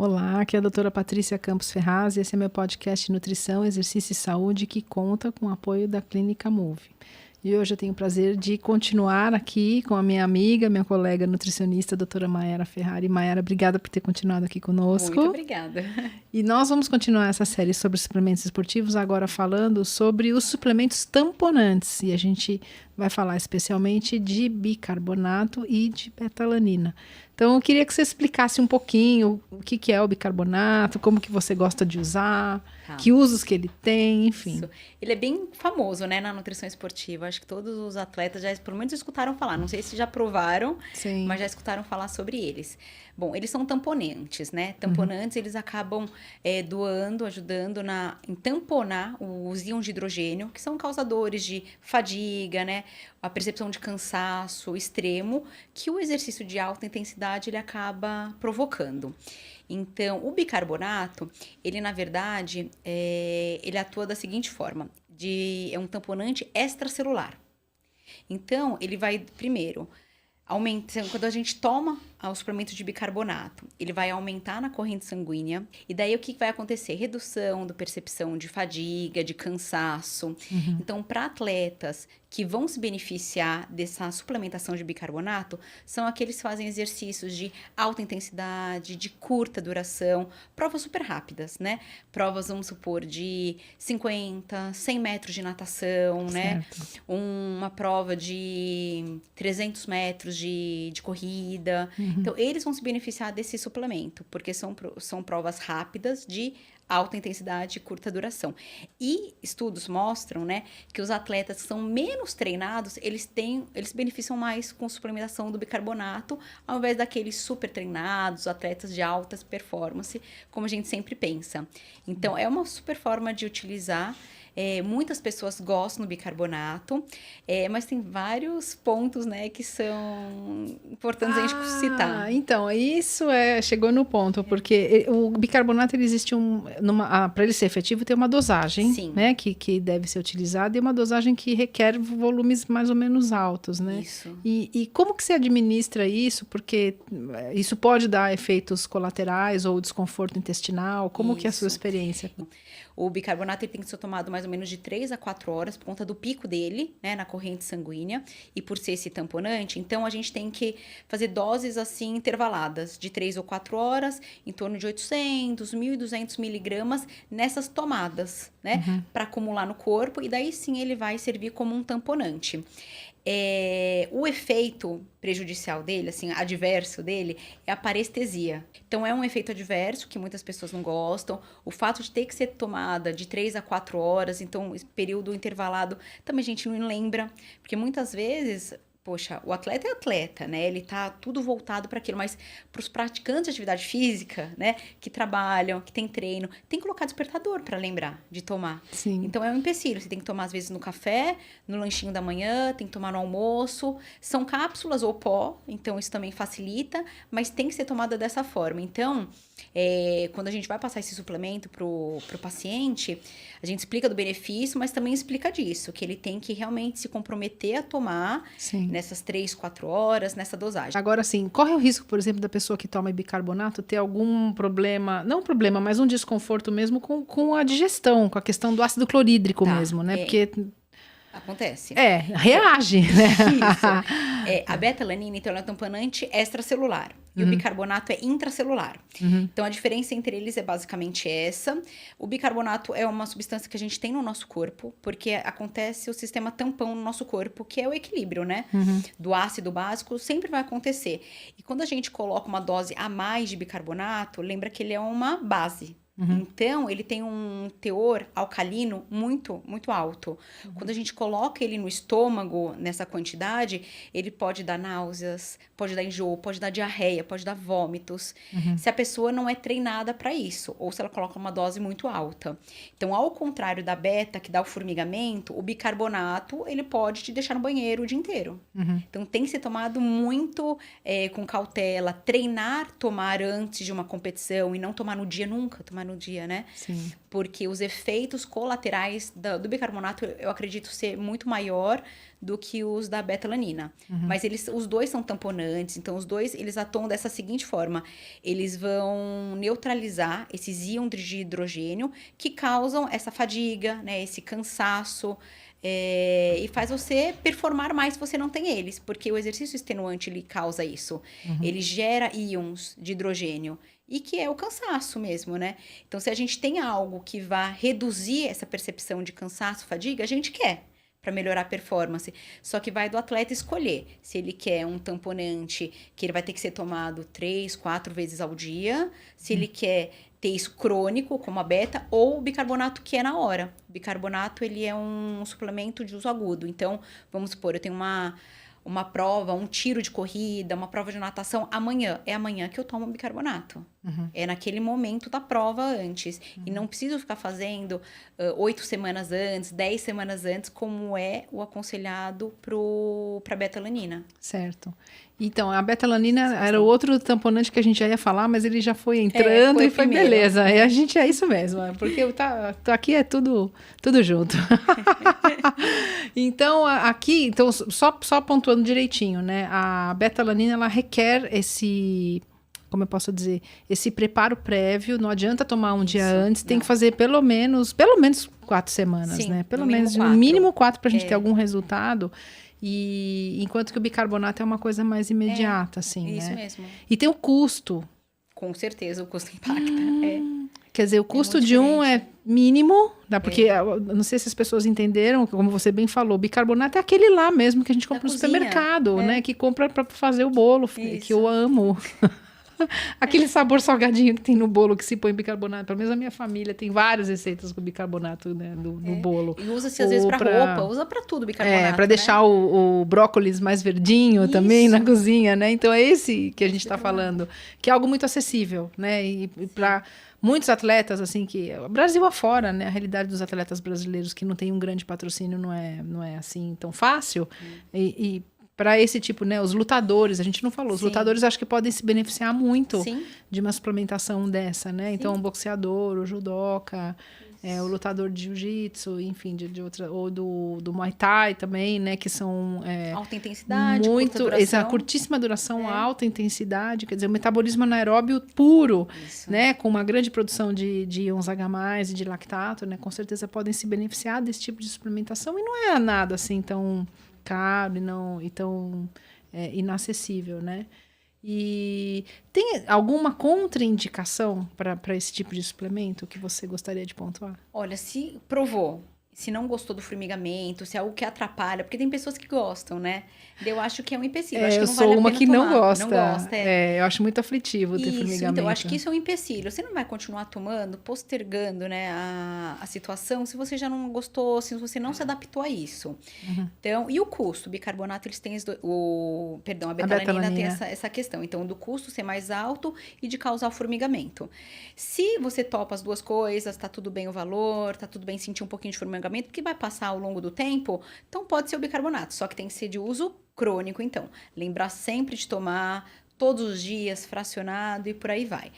Olá, aqui é a doutora Patrícia Campos Ferraz e esse é meu podcast Nutrição, Exercício e Saúde que conta com o apoio da Clínica Move. E hoje eu tenho o prazer de continuar aqui com a minha amiga, minha colega nutricionista, doutora Mayara Ferrari. Mayara, obrigada por ter continuado aqui conosco. Muito obrigada. E nós vamos continuar essa série sobre suplementos esportivos, agora falando sobre os suplementos tamponantes. E a gente vai falar especialmente de bicarbonato e de betalanina. Então, eu queria que você explicasse um pouquinho o que é o bicarbonato, como que você gosta de usar, que usos que ele tem, enfim. Isso. Ele é bem famoso, né, na nutrição esportiva. Acho que todos os atletas já, pelo menos, escutaram falar. Não sei se já provaram, Sim. mas já escutaram falar sobre eles. Bom, eles são tamponantes, né? Tamponantes, eles acabam ajudando em tamponar os íons de hidrogênio, que são causadores de fadiga, né? A percepção de cansaço extremo, que o exercício de alta intensidade ele acaba provocando. Então, o bicarbonato, ele na verdade, ele atua da seguinte forma, é um tamponante extracelular. Então, ele vai primeiro quando a gente toma o suplemento de bicarbonato, ele vai aumentar na corrente sanguínea. E daí o que vai acontecer? Redução da percepção de fadiga, de cansaço. Então, para atletas que vão se beneficiar dessa suplementação de bicarbonato, são aqueles que fazem exercícios de alta intensidade, de curta duração, provas super rápidas, né? Provas, vamos supor, de 50, 100 metros de natação, né? Uma prova de 300 metros de corrida. Então, eles vão se beneficiar desse suplemento, porque são provas rápidas de alta intensidade e curta duração. E estudos mostram, né, que os atletas que são menos treinados, eles se beneficiam mais com suplementação do bicarbonato, ao invés daqueles super treinados, atletas de altas performance, como a gente sempre pensa. Então, é uma super forma de utilizar. Muitas pessoas gostam do bicarbonato, mas tem vários pontos, né, que são importantes a gente citar. Então, isso chegou no ponto, porque o bicarbonato ele existe para ele ser efetivo tem uma dosagem, né, que deve ser utilizada e uma dosagem que requer volumes mais ou menos altos, né? Isso. E como que se administra isso? Porque isso pode dar efeitos colaterais ou desconforto intestinal. Como que é a sua experiência? O bicarbonato ele tem que ser tomado mais ou menos de 3 a 4 horas por conta do pico dele, né, na corrente sanguínea e por ser esse tamponante. Então, a gente tem que fazer doses assim intervaladas de 3 ou 4 horas, em torno de 800, 1.200 miligramas nessas tomadas, né, para acumular no corpo e daí sim ele vai servir como um tamponante. O efeito prejudicial dele, assim, adverso dele, é a parestesia. Então, é um efeito adverso que muitas pessoas não gostam. O fato de ter que ser tomada de 3 a 4 horas, então, esse período intervalado, também a gente não lembra. Porque muitas vezes, poxa, o atleta é atleta, né? Ele tá tudo voltado para aquilo, mas para os praticantes de atividade física, né? Que trabalham, que tem treino, tem que colocar despertador para lembrar de tomar. Sim. Então, é um empecilho. Você tem que tomar, às vezes, no café, no lanchinho da manhã, tem que tomar no almoço. São cápsulas ou pó, então isso também facilita, mas tem que ser tomada dessa forma. Então, quando a gente vai passar esse suplemento pro paciente, a gente explica do benefício, mas também explica disso, que ele tem que realmente se comprometer a tomar nessas 3, 4 horas, nessa dosagem. Agora, sim, corre o risco, por exemplo, da pessoa que toma bicarbonato ter algum problema, não um problema, mas um desconforto mesmo com a digestão, com a questão do ácido clorídrico mesmo, né? Porque acontece. Reage, né? Isso. A betalanina, então, ela é um tamponante extracelular. E o bicarbonato é intracelular. Então, a diferença entre eles é basicamente essa. O bicarbonato é uma substância que a gente tem no nosso corpo, porque acontece o sistema tampão no nosso corpo, que é o equilíbrio, né? Do ácido básico, sempre vai acontecer. E quando a gente coloca uma dose a mais de bicarbonato, lembra que ele é uma base. Então, ele tem um teor alcalino muito, muito alto. Quando a gente coloca ele no estômago, nessa quantidade, ele pode dar náuseas, pode dar enjoo, pode dar diarreia, pode dar vômitos. Se a pessoa não é treinada para isso, ou se ela coloca uma dose muito alta. Então, ao contrário da beta, que dá o formigamento, o bicarbonato, ele pode te deixar no banheiro o dia inteiro. Então, tem que ser tomado muito com cautela, tomar antes de uma competição e não tomar no dia nunca, tomar tomar no dia, né? Sim. Porque os efeitos colaterais do bicarbonato, eu acredito ser muito maior do que os da betalanina. Mas os dois são tamponantes, então os dois, eles atuam dessa seguinte forma. Eles vão neutralizar esses íons de hidrogênio que causam essa fadiga, né? Esse cansaço, e faz você performar mais se você não tem eles, porque o exercício extenuante ele causa isso. Ele gera íons de hidrogênio e que é o cansaço mesmo, né? Então, se a gente tem algo que vá reduzir essa percepção de cansaço, fadiga, a gente quer para melhorar a performance. Só que vai do atleta escolher se ele quer um tamponante que ele vai ter que ser tomado 3, 4 vezes ao dia, se ele quer ter isso crônico, como a beta, ou o bicarbonato que é na hora. O bicarbonato, ele é um suplemento de uso agudo. Então, vamos supor, eu tenho uma prova, um tiro de corrida, uma prova de natação amanhã. É amanhã que eu tomo bicarbonato. É naquele momento da prova antes. E não preciso ficar fazendo 8 semanas antes, 10 semanas antes, como é o aconselhado para betalanina. Certo. Então, a betalanina era o outro tamponante que a gente já ia falar, mas ele já foi entrando e foi primeiro. Beleza. E a gente é isso mesmo, porque aqui é tudo junto. Então, aqui, então, só pontuando direitinho, né? A betalanina, ela requer esse, como eu posso dizer, esse preparo prévio. Não adianta tomar um dia antes, tem que fazer pelo menos 4 semanas, Sim, né? Pelo no menos, mínimo no mínimo 4 para a gente É. ter algum resultado. E enquanto que o bicarbonato é uma coisa mais imediata, assim, Isso né? mesmo. E tem o custo. Com certeza o custo impacta. Quer dizer, o custo muito de um é diferente. mínimo, né? Porque eu não sei se as pessoas entenderam, como você bem falou, bicarbonato é aquele lá mesmo que a gente compra no cozinha, supermercado, né? Que compra para fazer o bolo, que Isso. eu amo. Aquele sabor salgadinho que tem no bolo que se põe bicarbonato. Pelo menos a minha família tem várias receitas com bicarbonato, né, no bolo. E usa-se às vezes Ou para roupa, usa para tudo bicarbonato, para deixar né? o brócolis mais verdinho também Isso. na cozinha, né? Então é esse que a gente está falando, que é algo muito acessível, né? E para muitos atletas, assim, que Brasil afora, né? A realidade dos atletas brasileiros que não tem um grande patrocínio não é assim tão fácil. E para esse tipo, né? Os lutadores, a gente não falou, os Sim. lutadores acho que podem se beneficiar muito Sim. de uma suplementação dessa, né? Então, o boxeador, o judoca, o lutador de jiu-jitsu, enfim, de outra, ou do Muay Thai também, né? Que são Alta intensidade, muito, curta duração. essa curtíssima duração, alta intensidade, quer dizer, o metabolismo anaeróbio puro, Isso. né? Com uma grande produção de íons H+, e de lactato, né? Com certeza podem se beneficiar desse tipo de suplementação e não é nada assim tão caro e tão inacessível, né? E tem alguma contraindicação para esse tipo de suplemento que você gostaria de pontuar? Olha, se provou, se não gostou do formigamento, se é algo que atrapalha, porque tem pessoas que gostam, né? Eu acho que é um empecilho. Acho que Eu não sou vale a uma pena que tomar. não gosta. Não gosta, eu acho muito aflitivo ter Isso, formigamento. então, eu acho que isso é um empecilho. Você não vai continuar tomando, postergando, né, a situação, se você já não gostou, se você não se adaptou a isso. Então, e o custo? O bicarbonato, eles têm... a betalanina tem essa questão. Então, do custo ser mais alto e de causar formigamento. Se você topa as duas coisas, tá tudo bem o valor, tá tudo bem sentir um pouquinho de formigamento, porque vai passar ao longo do tempo, então pode ser o bicarbonato. Só que tem que ser de uso crônico, então. Lembrar sempre de tomar todos os dias, fracionado e por aí vai.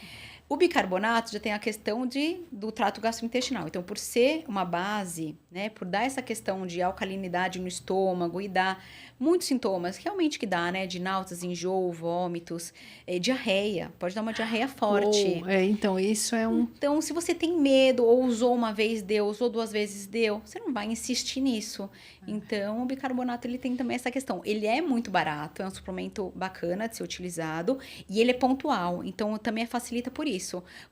O bicarbonato já tem a questão do trato gastrointestinal. Então, por ser uma base, né, por dar essa questão de alcalinidade no estômago e dar muitos sintomas, realmente que dá, né, de náuseas, enjoo, vômitos, diarreia, pode dar uma diarreia forte. Então, isso é um... Então, se você tem medo, ou usou uma vez, deu, usou 2 vezes, deu, você não vai insistir nisso. Então, o bicarbonato, ele tem também essa questão. Ele é muito barato, é um suplemento bacana de ser utilizado, e ele é pontual, então também facilita por isso.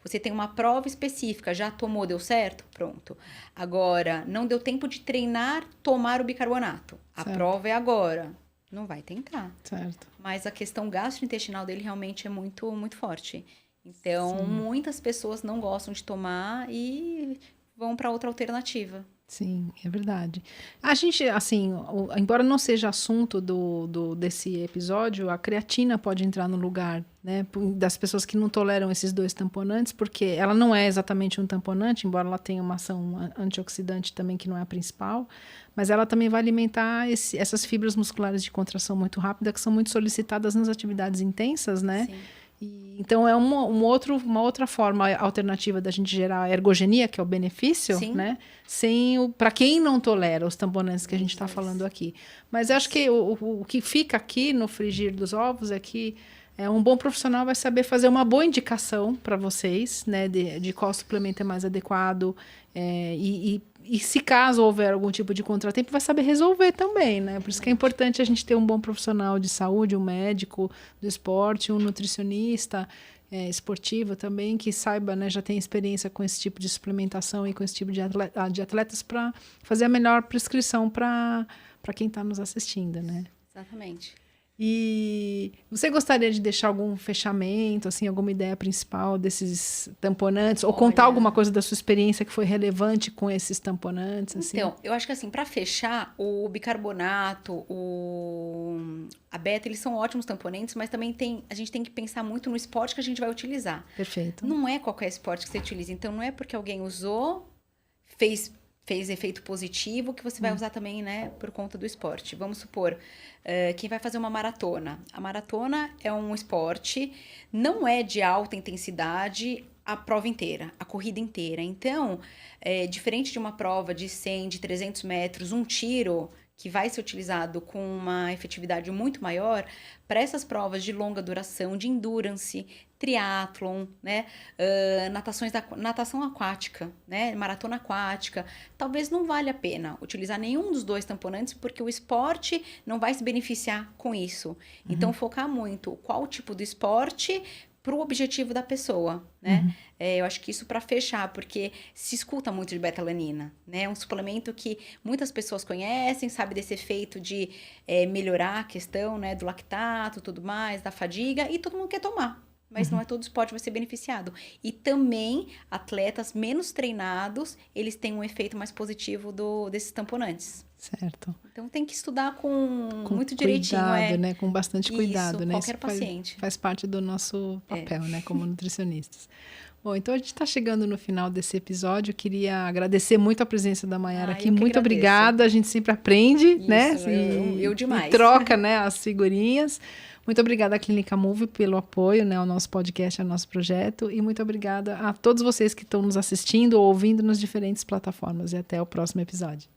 Você tem uma prova específica, já tomou, deu certo? Pronto. Agora, não deu tempo de treinar, tomar o bicarbonato. A prova é agora. Não vai tentar. Certo. Mas a questão gastrointestinal dele realmente é muito, muito forte. Então, muitas pessoas não gostam de tomar e vão para outra alternativa. Sim, é verdade. A gente, assim, embora não seja assunto desse episódio, a creatina pode entrar no lugar, né, das pessoas que não toleram esses 2 tamponantes, porque ela não é exatamente um tamponante, embora ela tenha uma ação antioxidante também, que não é a principal, mas ela também vai alimentar essas fibras musculares de contração muito rápida, que são muito solicitadas nas atividades intensas, né? Sim. Então, é uma outra forma alternativa da gente gerar a ergogenia, que é o benefício, Sim. né? Para quem não tolera os tamponantes que a gente está falando aqui. Mas eu acho que o que fica aqui no frigir dos ovos é que um bom profissional vai saber fazer uma boa indicação para vocês, né? De qual suplemento é mais adequado. E se caso houver algum tipo de contratempo, vai saber resolver também, né? Por isso que é importante a gente ter um bom profissional de saúde, um médico do esporte, um nutricionista esportivo também, que saiba, né, já tem experiência com esse tipo de suplementação e com esse tipo de atletas para fazer a melhor prescrição para quem está nos assistindo, né? Exatamente. E você gostaria de deixar algum fechamento, assim, alguma ideia principal desses tamponantes? Ou contar alguma coisa da sua experiência que foi relevante com esses tamponantes? Assim? Então, eu acho que assim, para fechar, o bicarbonato, a beta, eles são ótimos tamponantes, mas também a gente tem que pensar muito no esporte que a gente vai utilizar. Perfeito. Não é qualquer esporte que você utiliza. Então, não é porque alguém usou, fez efeito positivo, que você vai usar também, né, por conta do esporte. Vamos supor, quem vai fazer uma maratona. A maratona é um esporte, não é de alta intensidade a prova inteira, a corrida inteira. Então, diferente de uma prova de 100, de 300 metros, um tiro que vai ser utilizado com uma efetividade muito maior, para essas provas de longa duração, de endurance, triatlon, né, natação aquática, né, maratona aquática, talvez não valha a pena utilizar nenhum dos dois tamponantes, porque o esporte não vai se beneficiar com isso. Então, focar muito qual tipo de esporte para o objetivo da pessoa, né? Eu acho que isso para fechar, porque se escuta muito de betalanina, né? É um suplemento que muitas pessoas conhecem, sabe desse efeito de melhorar a questão, né, do lactato, tudo mais, da fadiga, e todo mundo quer tomar. Mas não é todo esporte que vai ser beneficiado. E também, atletas menos treinados, eles têm um efeito mais positivo desses tamponantes. Certo. Então, tem que estudar com muito direitinho. Cuidado, né? Com bastante cuidado, isso, né? Qualquer Isso paciente. faz parte do nosso papel, né? Como nutricionistas. Bom, então a gente está chegando no final desse episódio. Eu queria agradecer muito a presença da Mayara aqui. Muito obrigada. A gente sempre aprende, né? Eu demais. E troca, né, as figurinhas. Muito obrigada à Clínica Move pelo apoio, né, ao nosso podcast, ao nosso projeto. E muito obrigada a todos vocês que estão nos assistindo ou ouvindo nas diferentes plataformas. E até o próximo episódio.